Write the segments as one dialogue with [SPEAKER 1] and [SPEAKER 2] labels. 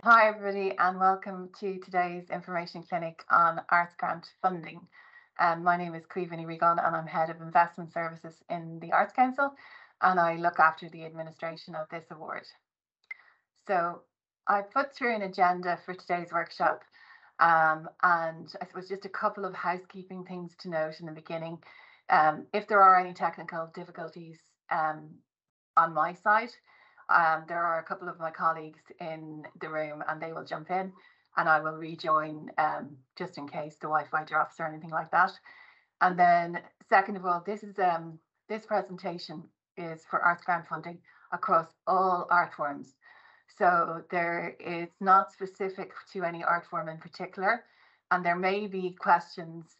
[SPEAKER 1] Hi everybody and welcome to today's information clinic on arts grant funding. My name is Caoimhe Ní Riagáin and I'm Head of Investment Services in the Arts Council and I look after the administration of this award. So I put through an agenda for today's workshop and I suppose just a couple of housekeeping things to note in the beginning. If there are any technical difficulties on my side, there are a couple of my colleagues in the room and they will jump in and I will rejoin just in case the Wi-Fi drops or anything like that. And then second of all, this presentation is for arts grant funding across all art forms. So it's not specific to any art form in particular, and there may be questions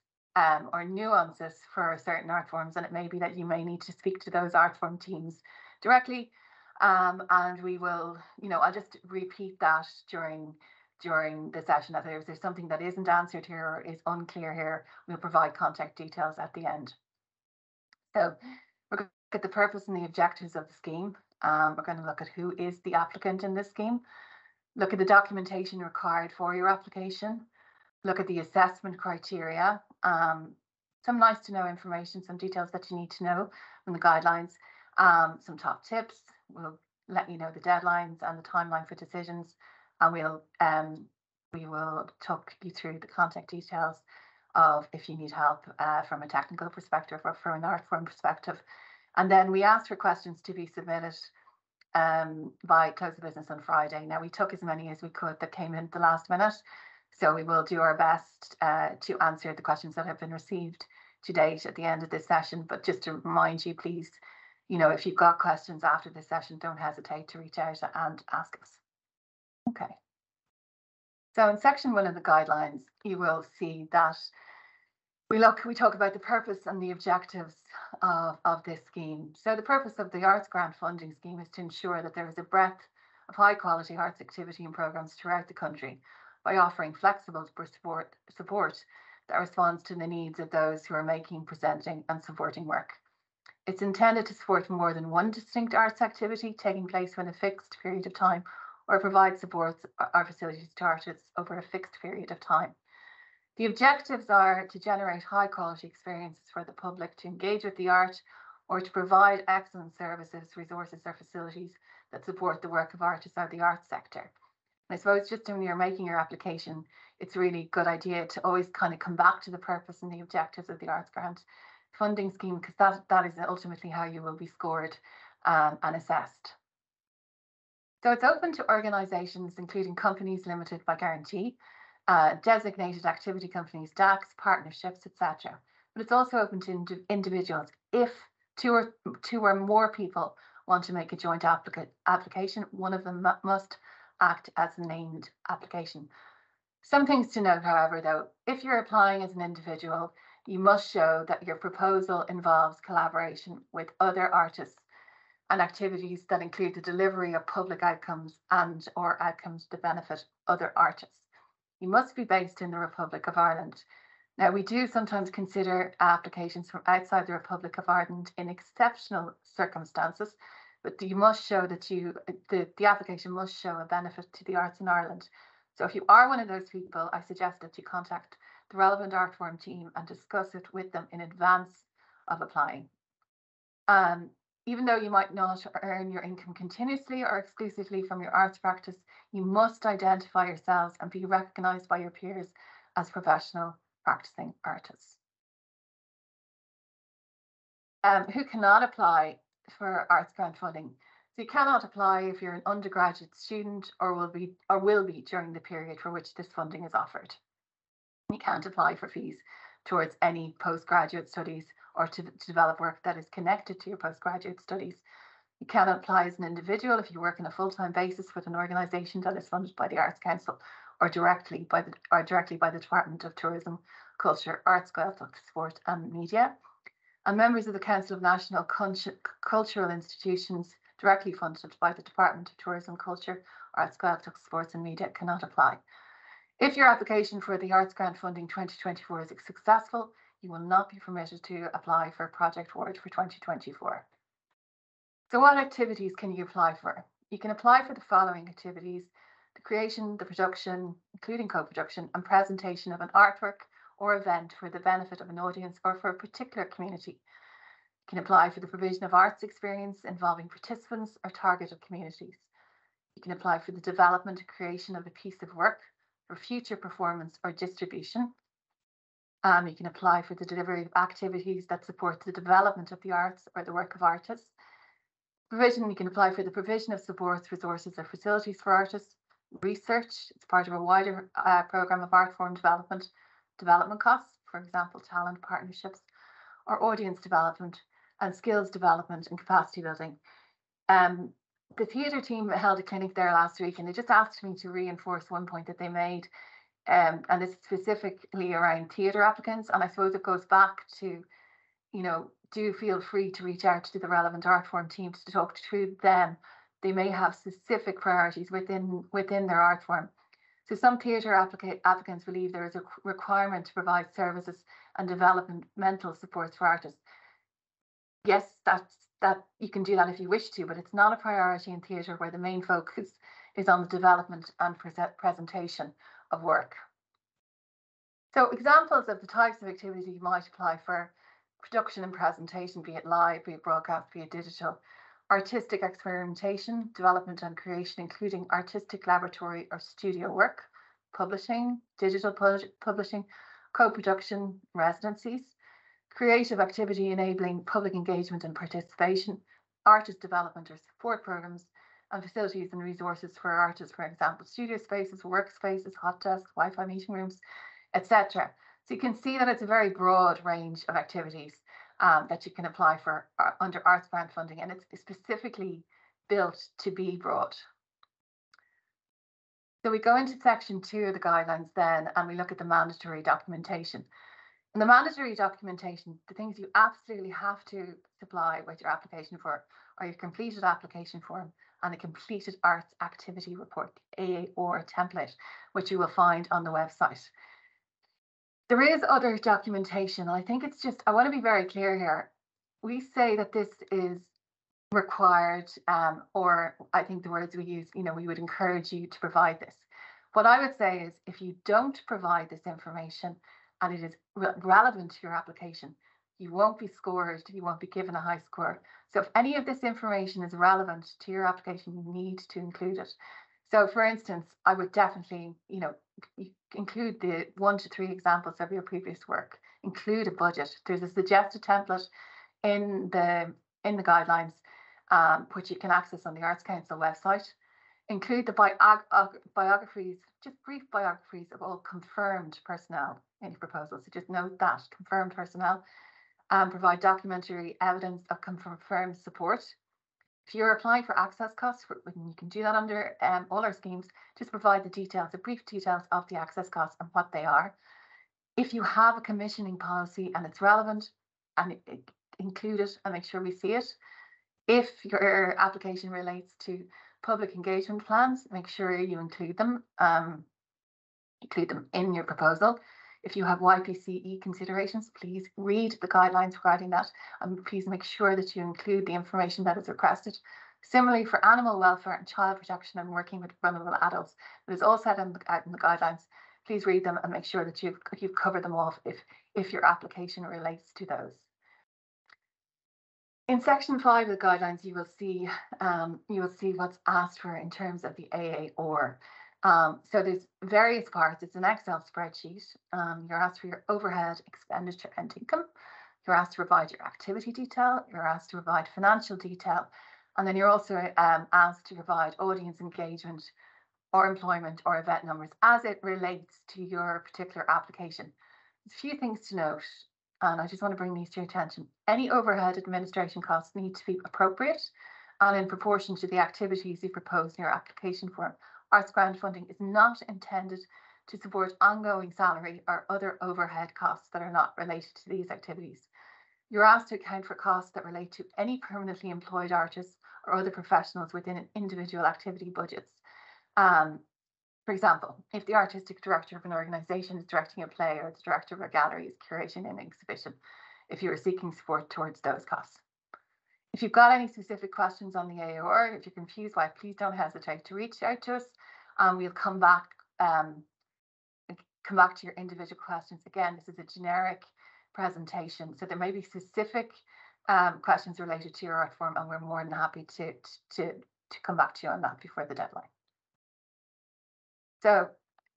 [SPEAKER 1] or nuances for certain art forms, and it may be that you may need to speak to those art form teams directly. And we will, I'll just repeat that during the session. If there's something that isn't answered here or is unclear here, we'll provide contact details at the end. So we're going to look at the purpose and the objectives of the scheme. We're going to look at who is the applicant in this scheme, look at the documentation required for your application, look at the assessment criteria, some nice to know information, some details that you need to know from the guidelines, some top tips. We'll let you know the deadlines and the timeline for decisions, and we will talk you through the contact details of if you need help from a technical perspective or from an art form perspective. And then we asked for questions to be submitted by close of business on Friday. Now, we took as many as we could that came in at the last minute, so we will do our best to answer the questions that have been received to date at the end of this session. But just to remind you, please, if you've got questions after this session, don't hesitate to reach out and ask us. Okay. So in section 1 of the guidelines, you will see that we talk about the purpose and the objectives of this scheme. So the purpose of the Arts Grant Funding Scheme is to ensure that there is a breadth of high quality arts activity and programmes throughout the country by offering flexible support that responds to the needs of those who are making, presenting and supporting work. It's intended to support more than one distinct arts activity taking place within a fixed period of time, or provide supports or facilities to artists over a fixed period of time. The objectives are to generate high quality experiences for the public to engage with the art, or to provide excellent services, resources or facilities that support the work of artists or the arts sector. And I suppose just when you're making your application, it's really a good idea to always kind of come back to the purpose and the objectives of the Arts Grant Funding Scheme, because that is ultimately how you will be scored and assessed. So it's open to organisations including companies limited by guarantee, designated activity companies, DACs, partnerships, etc. But it's also open to individuals. If two or more people want to make a joint application, one of them must act as a named application. Some things to note, however, though, if you're applying as an individual, you must show that your proposal involves collaboration with other artists and activities that include the delivery of public outcomes and or outcomes to benefit other artists. You must be based in the Republic of Ireland. Now, we do sometimes consider applications from outside the Republic of Ireland in exceptional circumstances, but you must show that the application must show a benefit to the arts in Ireland. So if you are one of those people, I suggest that you contact the relevant art form team and discuss it with them in advance of applying. Even though you might not earn your income continuously or exclusively from your arts practice, you must identify yourselves and be recognised by your peers as professional practicing artists. Who cannot apply for arts grant funding? So you cannot apply if you're an undergraduate student or will be during the period for which this funding is offered. You can't apply for fees towards any postgraduate studies or to develop work that is connected to your postgraduate studies. You cannot apply as an individual if you work on a full-time basis with an organisation that is funded by the Arts Council or directly by the Department of Tourism, Culture, Arts, Gaeltacht, Sport and Media. And members of the Council of National Cultural Institutions directly funded by the Department of Tourism, Culture, Arts, Gaeltacht, Sports and Media cannot apply. If your application for the Arts Grant Funding 2024 is successful, you will not be permitted to apply for a project award for 2024. So what activities can you apply for? You can apply for the following activities: the creation, the production, including co-production and presentation of an artwork or event for the benefit of an audience or for a particular community. You can apply for the provision of arts experience involving participants or targeted communities. You can apply for the development and creation of a piece of work for future performance or distribution. You can apply for the delivery of activities that support the development of the arts or the work of artists. Provision, you can apply for the provision of supports, resources or facilities for artists. Research, it's part of a wider programme of art form development costs, for example, talent partnerships, or audience development and skills development and capacity building. The theatre team held a clinic there last week and they just asked me to reinforce one point that they made, and it's specifically around theatre applicants. And I suppose it goes back to, do feel free to reach out to the relevant art form teams to talk to them. They may have specific priorities within their art form. So some theatre applicants believe there is a requirement to provide services and developmental supports for artists. Yes, that you can do that if you wish to, but it's not a priority in theatre where the main focus is on the development and presentation of work. So examples of the types of activity you might apply for: production and presentation, be it live, be it broadcast, be it digital; artistic experimentation, development and creation, including artistic laboratory or studio work; publishing, digital publishing, co-production, residencies; creative activity enabling public engagement and participation; artist development or support programs; and facilities and resources for artists, for example, studio spaces, workspaces, hot desks, Wi-Fi meeting rooms, etc. So you can see that it's a very broad range of activities that you can apply for under arts grant funding, and it's specifically built to be broad. So we go into section 2 of the guidelines then, and we look at the mandatory documentation. In the mandatory documentation, the things you absolutely have to supply with your application form are your completed application form and a completed arts activity report, the AAOR template, which you will find on the website. There is other documentation. I think it's just, I want to be very clear here. We say that this is required, or I think the words we use, we would encourage you to provide this. What I would say is if you don't provide this information and it is relevant to your application, you won't be scored, you won't be given a high score. So if any of this information is relevant to your application, you need to include it. So for instance, I would definitely, include the 1 to 3 examples of your previous work, include a budget. There's a suggested template in the guidelines, which you can access on the Arts Council website. Include the biographies, just brief biographies of all confirmed personnel in your proposal. So just note that, confirmed personnel. Provide documentary evidence of confirmed support. If you're applying for access costs, you can do that under all our schemes. Just provide the details, the brief details of the access costs and what they are. If you have a commissioning policy and it's relevant, and include it and make sure we see it. If your application relates to public engagement plans, make sure you include them in your proposal. If you have YPCE considerations, please read the guidelines regarding that, and please make sure that you include the information that is requested. Similarly, for animal welfare and child protection and working with vulnerable adults, it is all set out in the guidelines. Please read them and make sure that you've covered them off if your application relates to those. In section 5 of the guidelines, you will see what's asked for in terms of the AAOR. So there's various parts. It's an Excel spreadsheet. You're asked for your overhead, expenditure and income. You're asked to provide your activity detail. You're asked to provide financial detail. And then you're also asked to provide audience engagement or employment or event numbers as it relates to your particular application. There's a few things to note, and I just want to bring these to your attention. Any overhead administration costs need to be appropriate and in proportion to the activities you propose in your application form. Arts grant funding is not intended to support ongoing salary or other overhead costs that are not related to these activities. You're asked to account for costs that relate to any permanently employed artists or other professionals within an individual activity budgets. For example, if the artistic director of an organisation is directing a play or the director of a gallery is curating an exhibition, if you are seeking support towards those costs. If you've got any specific questions on the AOR, if you're confused why, please don't hesitate to reach out to us. and we'll come back to your individual questions. Again, this is a generic presentation, so there may be specific questions related to your art form, and we're more than happy to come back to you on that before the deadline. So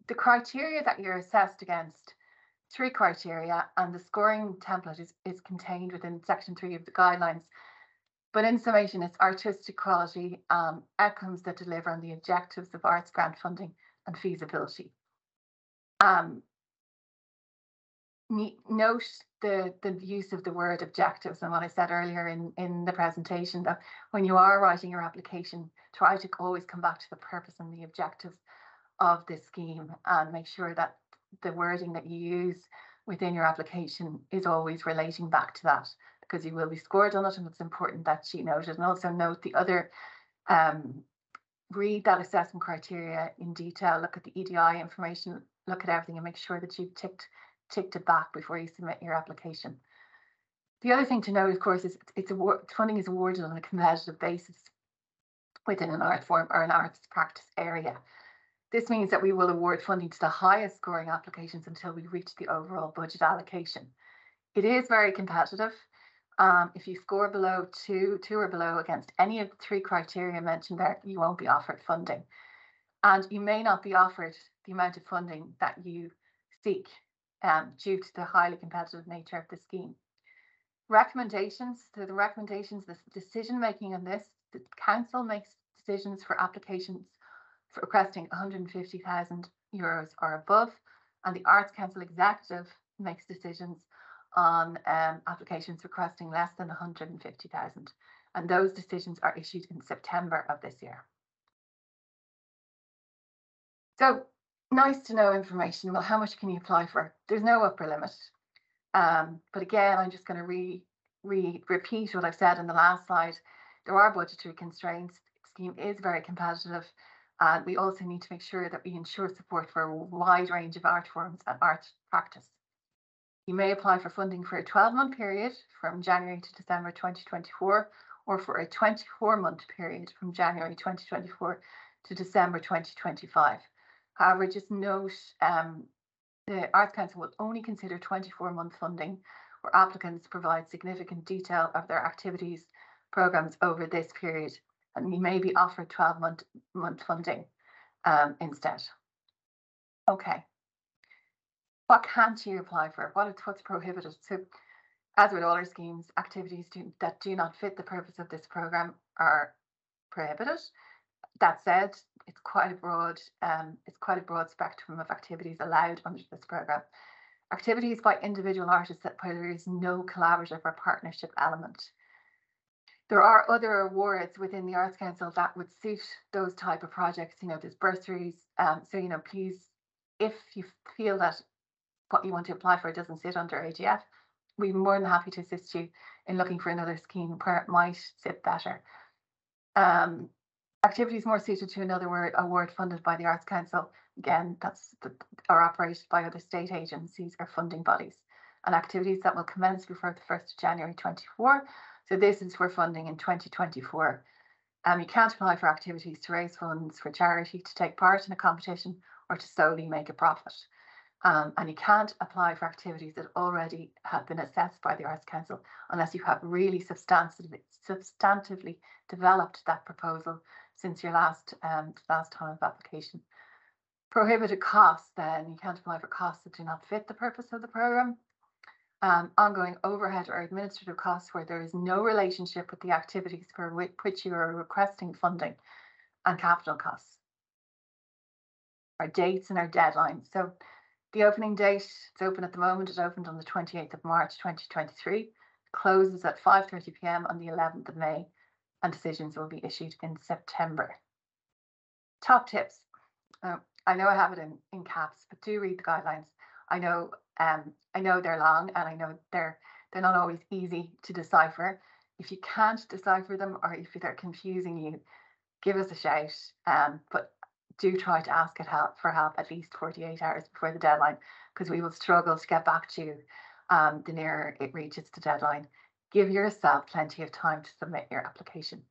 [SPEAKER 1] the criteria that you're assessed against, 3 criteria, and the scoring template is contained within section 3 of the guidelines. But in summation, it's artistic quality, outcomes that deliver on the objectives of arts grant funding and feasibility. Note the use of the word objectives and what I said earlier in the presentation, that when you are writing your application, try to always come back to the purpose and the objectives of this scheme, and make sure that the wording that you use within your application is always relating back to that, because you will be scored on it, and it's important that you note it. And also note the other, read that assessment criteria in detail, look at the EDI information, look at everything, and make sure that you've ticked it back before you submit your application. The other thing to note, of course, is funding is awarded on a competitive basis within an art form or an arts practice area. This means that we will award funding to the highest scoring applications until we reach the overall budget allocation. It is very competitive. If you score below two or below against any of the 3 criteria mentioned there, you won't be offered funding. And you may not be offered the amount of funding that you seek due to the highly competitive nature of the scheme. Recommendations, so the recommendations, the decision making on this, the council makes decisions for applications for requesting €150,000 or above, and the Arts Council Executive makes decisions on applications requesting less than 150,000, and those decisions are issued in September of this year. So nice to know information. Well, how much can you apply for? There's no upper limit, but again, I'm just going to repeat what I've said in the last slide. There are budgetary constraints. The scheme is very competitive. And we also need to make sure that we ensure support for a wide range of art forms and art practice. You may apply for funding for a 12-month period from January to December 2024, or for a 24-month period from January 2024 to December 2025. However, just note the Arts Council will only consider 24-month funding where applicants provide significant detail of their activities programmes over this period, and you may be offered 12-month funding instead. Okay. What can't you apply for? What's prohibited? So, as with all our schemes, activities that do not fit the purpose of this programme are prohibited. That said, it's quite a broad spectrum of activities allowed under this programme. Activities by individual artists where there is no collaborative or partnership element. There are other awards within the Arts Council that would suit those type of projects. There's bursaries. So, please, if you feel that what you want to apply for doesn't sit under AGF, we're more than happy to assist you in looking for another scheme where it might sit better. Activities more suited to another award funded by the Arts Council, again, are operated by other state agencies or funding bodies, and activities that will commence before the 1st of January 24. So this is for funding in 2024. You can't apply for activities to raise funds for charity, to take part in a competition, or to solely make a profit. And you can't apply for activities that already have been assessed by the Arts Council unless you have really substantively developed that proposal since your last time of application. Prohibited costs, then you can't apply for costs that do not fit the purpose of the programme. Ongoing overhead or administrative costs where there is no relationship with the activities for which you are requesting funding, and capital costs. Our dates and our deadlines. So the opening date, it's open at the moment, it opened on the 28th of March 2023, closes at 5:30 p.m. on the 11th of May, and decisions will be issued in September. Top tips. I know I have it in caps, but do read the guidelines. I know they're long, and I know they're not always easy to decipher. If you can't decipher them, or if they're confusing you, give us a shout. But do try to ask for help at least 48 hours before the deadline, because we will struggle to get back to you the nearer it reaches the deadline. Give yourself plenty of time to submit your application.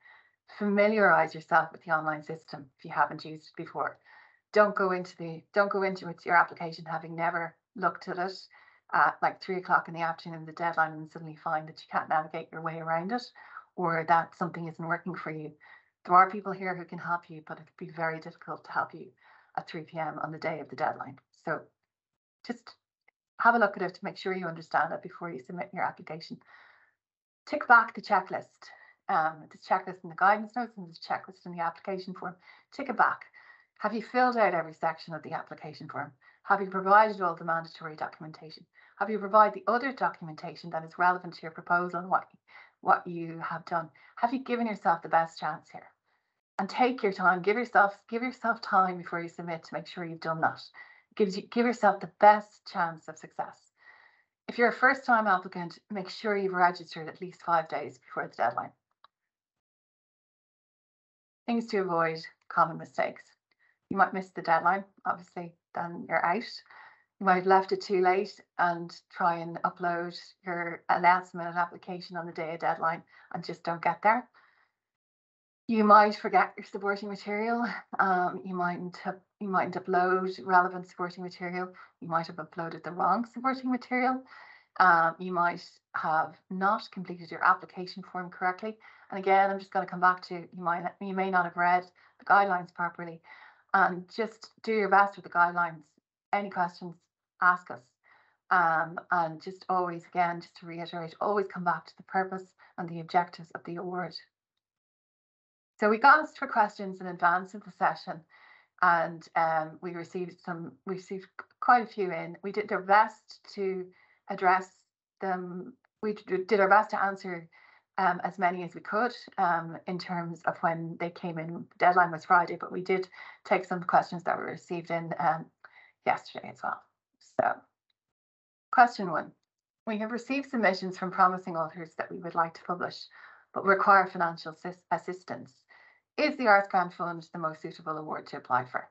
[SPEAKER 1] Familiarise yourself with the online system if you haven't used it before. don't go into your application having never looked at it at like 3 o'clock in the afternoon, the deadline, and suddenly find that you can't navigate your way around it, or that something isn't working for you. There are people here who can help you, but it could be very difficult to help you at 3 p.m. on the day of the deadline. So just have a look at it to make sure you understand it before you submit your application. Tick back the checklist. This checklist in the guidance notes and this checklist in the application form. Tick it back. Have you filled out every section of the application form? Have you provided all the mandatory documentation? Have you provided the other documentation that is relevant to your proposal and what you have done? Have you given yourself the best chance here? And take your time. Give yourself time before you submit to make sure you've done that. Give yourself the best chance of success. If you're a first-time applicant, make sure you've registered at least 5 days before the deadline. Things to avoid: common mistakes. You might miss the deadline, obviously, then you're out. You might have left it too late and try and upload your last-minute application on the day of deadline and just don't get there. You might forget your supporting material. You mightn't upload relevant supporting material. You might have uploaded the wrong supporting material. You might have not completed your application form correctly. And again, I'm just going to come back to you may not have read the guidelines properly. And just do your best with the guidelines. Any questions, ask us. And just always, again, just to reiterate, always come back to the purpose and the objectives of the award. So we got asked for questions in advance of the session, and we received quite a few in. We did our best to address them. We did our best to answer as many as we could in terms of when they came in. The deadline was Friday, but we did take some questions that were received in yesterday as well. So, question 1. We have received submissions from promising authors that we would like to publish, but require financial assistance. Is the Arts Grant Fund the most suitable award to apply for?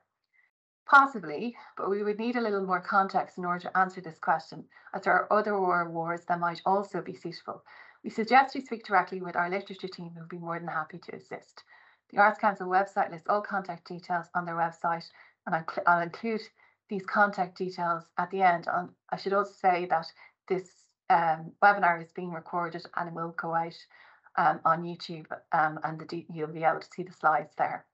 [SPEAKER 1] Possibly, but we would need a little more context in order to answer this question, as there are other awards that might also be suitable. We suggest you speak directly with our literature team, who would be more than happy to assist. The Arts Council website lists all contact details on their website, and I'll include these contact details at the end. I should also say that this webinar is being recorded and it will go out on YouTube, and you'll be able to see the slides there.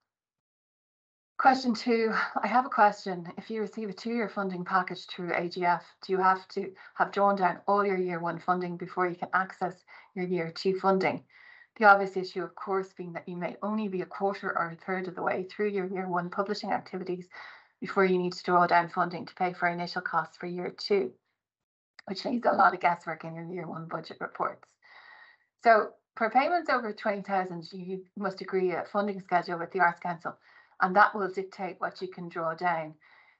[SPEAKER 1] Question 2, I have a question. If you receive a 2-year funding package through AGF, do you have to have drawn down all your year 1 funding before you can access your year 2 funding? The obvious issue, of course, being that you may only be a quarter or a third of the way through your year 1 publishing activities before you need to draw down funding to pay for initial costs for year 2, which leaves a lot of guesswork in your year 1 budget reports. So for payments over 20,000, you must agree a funding schedule with the Arts Council, and that will dictate what you can draw down.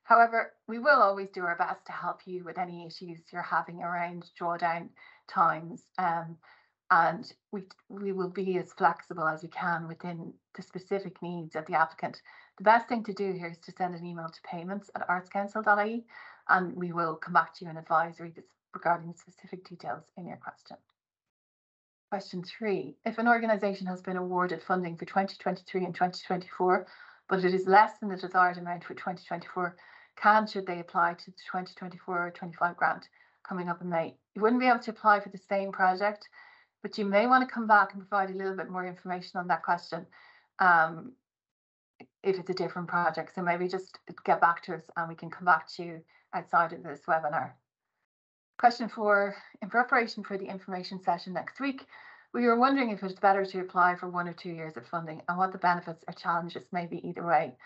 [SPEAKER 1] However, we will always do our best to help you with any issues you're having around drawdown times, and we will be as flexible as we can within the specific needs of the applicant. The best thing to do here is to send an email to payments@artscouncil.ie, and we will come back to you in advisory regarding the specific details in your question. Question 3, if an organisation has been awarded funding for 2023 and 2024, but it is less than the desired amount for 2024, should they apply to the 2024 or 25 grant coming up in May? You wouldn't be able to apply for the same project, but you may want to come back and provide a little bit more information on that question if it's a different project. So maybe just get back to us and we can come back to you outside of this webinar. Question 4, in preparation for the information session next week, we were wondering if it's better to apply for 1 or 2 years of funding and what the benefits or challenges may be either way.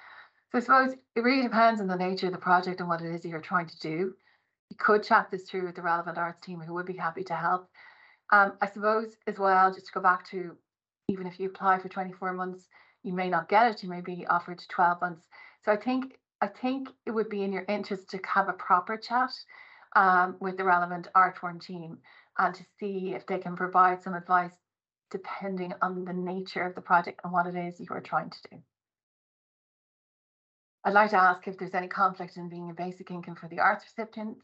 [SPEAKER 1] So I suppose it really depends on the nature of the project and what it is that you're trying to do. You could chat this through with the relevant arts team, who would be happy to help. I suppose as well, just to go back to, even if you apply for 24 months, you may not get it. You may be offered 12 months. So I think it would be in your interest to have a proper chat with the relevant art form team and to see if they can provide some advice depending on the nature of the project and what it is you are trying to do. I'd like to ask if there's any conflict in being a basic income for the arts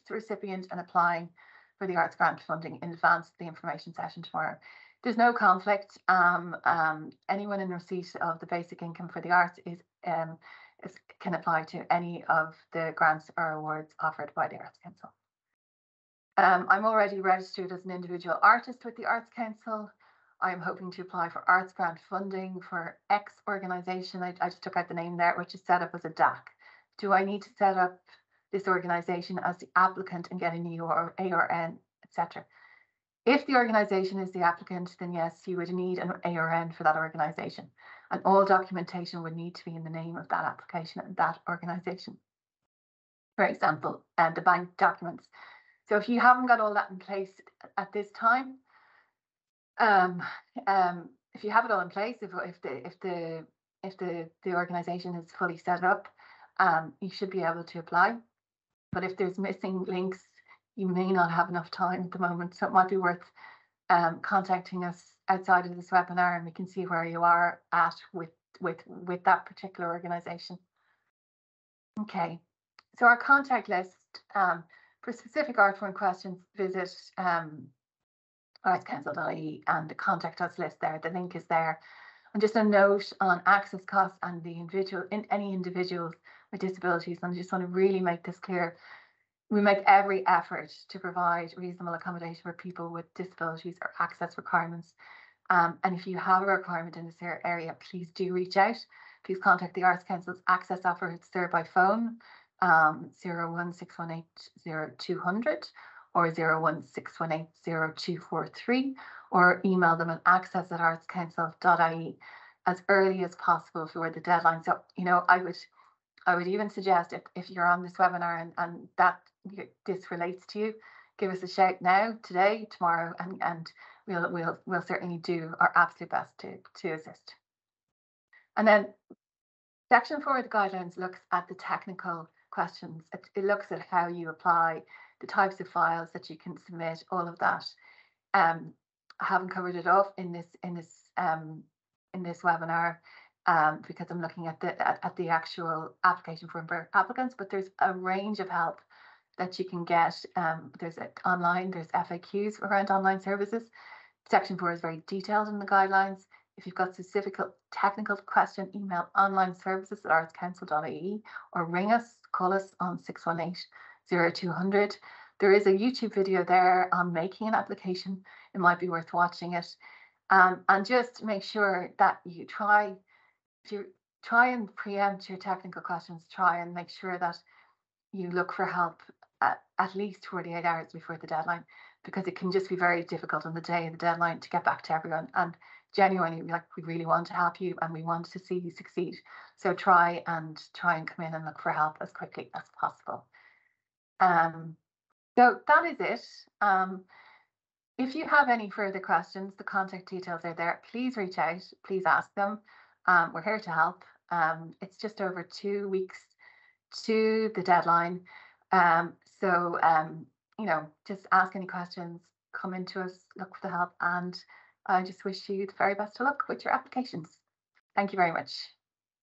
[SPEAKER 1] recipient and applying for the arts grant funding in advance of the information session tomorrow. There's no conflict. Anyone in receipt of the basic income for the arts is can apply to any of the grants or awards offered by the Arts Council. I'm already registered as an individual artist with the Arts Council. I'm hoping to apply for arts grant funding for X organisation. I just took out the name there, which is set up as a DAC. Do I need to set up this organisation as the applicant and get a new ARN, etc.? If the organisation is the applicant, then yes, you would need an ARN for that organisation, and all documentation would need to be in the name of that application and that organisation. For example, the bank documents. So if you haven't got all that in place at this time, if you have it all in place, if the organisation is fully set up, you should be able to apply. But if there's missing links, you may not have enough time at the moment, so it might be worth contacting us outside of this webinar, and we can see where you are at with that particular organisation. Okay, so our contact list, for specific art form questions, visit artscouncil.ie and the contact us list there. The link is there. And just a note on access costs and the any individuals with disabilities, and I just want to really make this clear. We make every effort to provide reasonable accommodation for people with disabilities or access requirements. And if you have a requirement in this area, please do reach out. Please contact the Arts Council's access officer by phone, 01618 0200 or 01618 0243, or email them at access@artscouncil.ie as early as possible for the deadline. So, I would even suggest if you're on this webinar and that this relates to you, give us a shout now, today, tomorrow, and we'll certainly do our absolute best to assist. And then section 4 of the guidelines looks at the technical questions. It looks at how you apply, the types of files that you can submit, all of that. I haven't covered it off in this webinar, because I'm looking at the actual application form for applicants, but there's a range of help that you can get. There's online, there's FAQs around online services. Section 4 is very detailed in the guidelines. If you've got specific technical question, email onlineservices@artscouncil.ie or ring us, call us on 618 0200. There is a YouTube video there on making an application. It might be worth watching it. And just make sure that you try and preempt your technical questions. Try and make sure that you look for help at least 48 hours before the deadline, because it can just be very difficult on the day of the deadline to get back to everyone. And genuinely, we really want to help you and we want to see you succeed. So try and come in and look for help as quickly as possible. So that is it. If you have any further questions, the contact details are there. Please reach out, please ask them. We're here to help. It's just over 2 weeks to the deadline. So just ask any questions, come into us, look for the help, and I just wish you the very best of luck with your applications. Thank you very much.